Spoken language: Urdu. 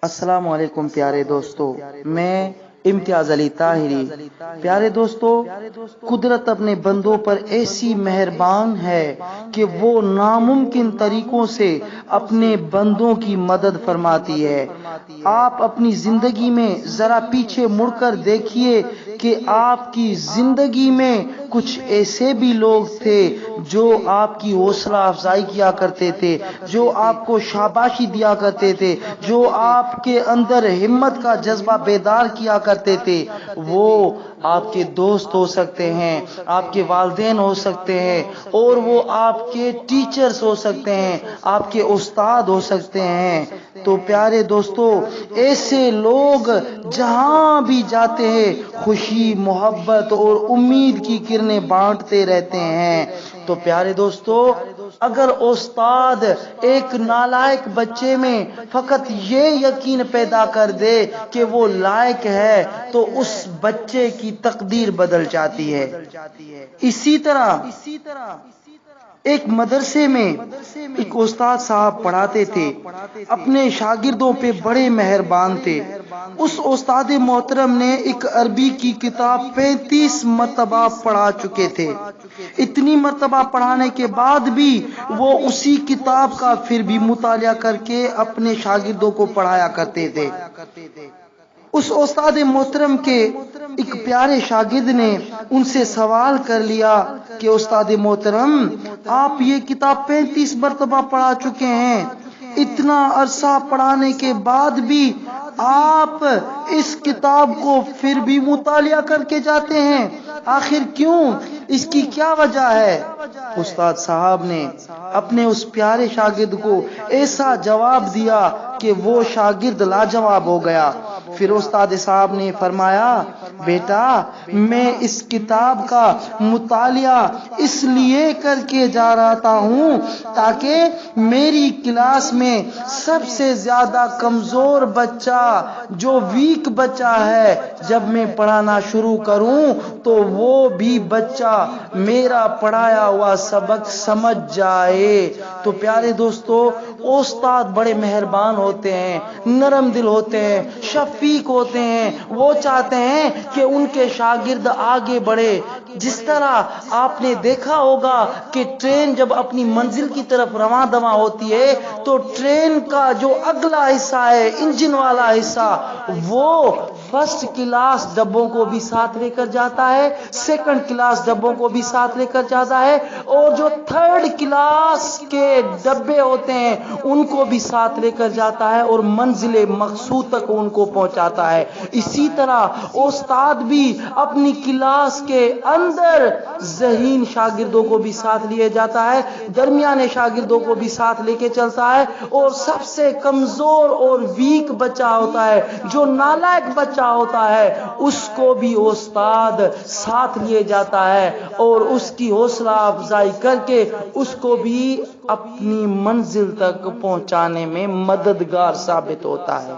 السلام علیکم پیارے دوستو، میں امتیاز علی طاہری۔ پیارے دوستو، قدرت اپنے بندوں پر ایسی مہربان ہے کہ وہ ناممکن طریقوں سے اپنے بندوں کی مدد فرماتی ہے۔ آپ اپنی زندگی میں ذرا پیچھے مڑ کر دیکھیے کہ آپ کی زندگی میں کچھ ایسے بھی لوگ تھے جو آپ کی حوصلہ افزائی کیا کرتے تھے، جو آپ کو شاباشی دیا کرتے تھے، جو آپ کے اندر ہمت کا جذبہ بیدار کیا کرتے تھے۔ وہ آپ کے دوست ہو سکتے ہیں، آپ کے والدین ہو سکتے ہیں، اور وہ آپ کے ٹیچرز ہو سکتے ہیں، آپ کے استاد ہو سکتے ہیں۔ تو پیارے دوستو، ایسے لوگ جہاں بھی جاتے ہیں خوشی، محبت اور امید کی کرنیں بانٹتے رہتے ہیں۔ تو پیارے دوستو، اگر استاد ایک نالائق بچے میں فقط یہ یقین پیدا کر دے کہ وہ لائق ہے تو اس بچے کی تقدیر بدل جاتی ہے۔ اسی طرح ایک مدرسے میں ایک استاد صاحب پڑھاتے تھے، اپنے شاگردوں پہ بڑے مہربان تھے۔ اس استاد محترم نے ایک عربی کی کتاب 35 مرتبہ پڑھا چکے تھے۔ اتنی مرتبہ پڑھانے کے بعد بھی وہ اسی کتاب کا پھر بھی مطالعہ کر کے اپنے شاگردوں کو پڑھایا کرتے تھے۔ اس استاد محترم کے ایک پیارے شاگرد نے ان سے سوال کر لیا کہ استاد محترم، آپ یہ کتاب 35 مرتبہ پڑھا چکے ہیں، اتنا عرصہ پڑھانے کے بعد بھی آپ اس کتاب کو پھر بھی مطالعہ کر کے جاتے ہیں، آخر کیوں؟ اس کی کیا وجہ ہے؟ استاد صاحب نے اپنے اس پیارے شاگرد کو ایسا جواب دیا کہ وہ شاگرد لاجواب ہو گیا۔ پھر استاد صاحب نے فرمایا، بیٹا، میں اس کتاب کا مطالعہ اس لیے کر کے جا رہا ہوں تاکہ میری کلاس میں سب سے زیادہ کمزور بچہ، جو ویک بچہ ہے، جب میں پڑھانا شروع کروں تو وہ بھی بچہ میرا پڑھایا ہوا سبق سمجھ جائے۔ تو پیارے دوستو، استاد بڑے مہربان ہوتے ہیں، نرم دل ہوتے ہیں، شفیق ہوتے ہیں۔ وہ چاہتے ہیں کہ ان کے شاگرد آگے بڑھے۔ جس طرح آپ نے دیکھا ہوگا کہ ٹرین جب اپنی منزل کی طرف رواں دواں ہوتی ہے تو ٹرین کا جو اگلا حصہ ہے، انجن والا حصہ، وہ فرسٹ کلاس ڈبوں کو بھی ساتھ لے کر جاتا ہے، سیکنڈ کلاس ڈبوں کو بھی ساتھ لے کر جاتا ہے، اور جو تھرڈ کلاس کے ڈبے ہوتے ہیں ان کو بھی ساتھ لے کر جاتا ہے اور منزل مقصود تک ان کو پہنچاتا ہے۔ اسی طرح استاد بھی اپنی کلاس کے اندر ذہین شاگردوں کو بھی ساتھ لیے جاتا ہے، درمیانے شاگردوں کو بھی ساتھ لے کے چلتا ہے، اور سب سے کمزور اور ویک بچہ ہوتا ہے، جو نالائق بچہ ہوتا ہے، اس کو بھی استاد ساتھ لیے جاتا ہے اور اس کی حوصلہ افزائی کر کے اس کو بھی اپنی منزل تک پہنچانے میں مددگار ثابت ہوتا ہے۔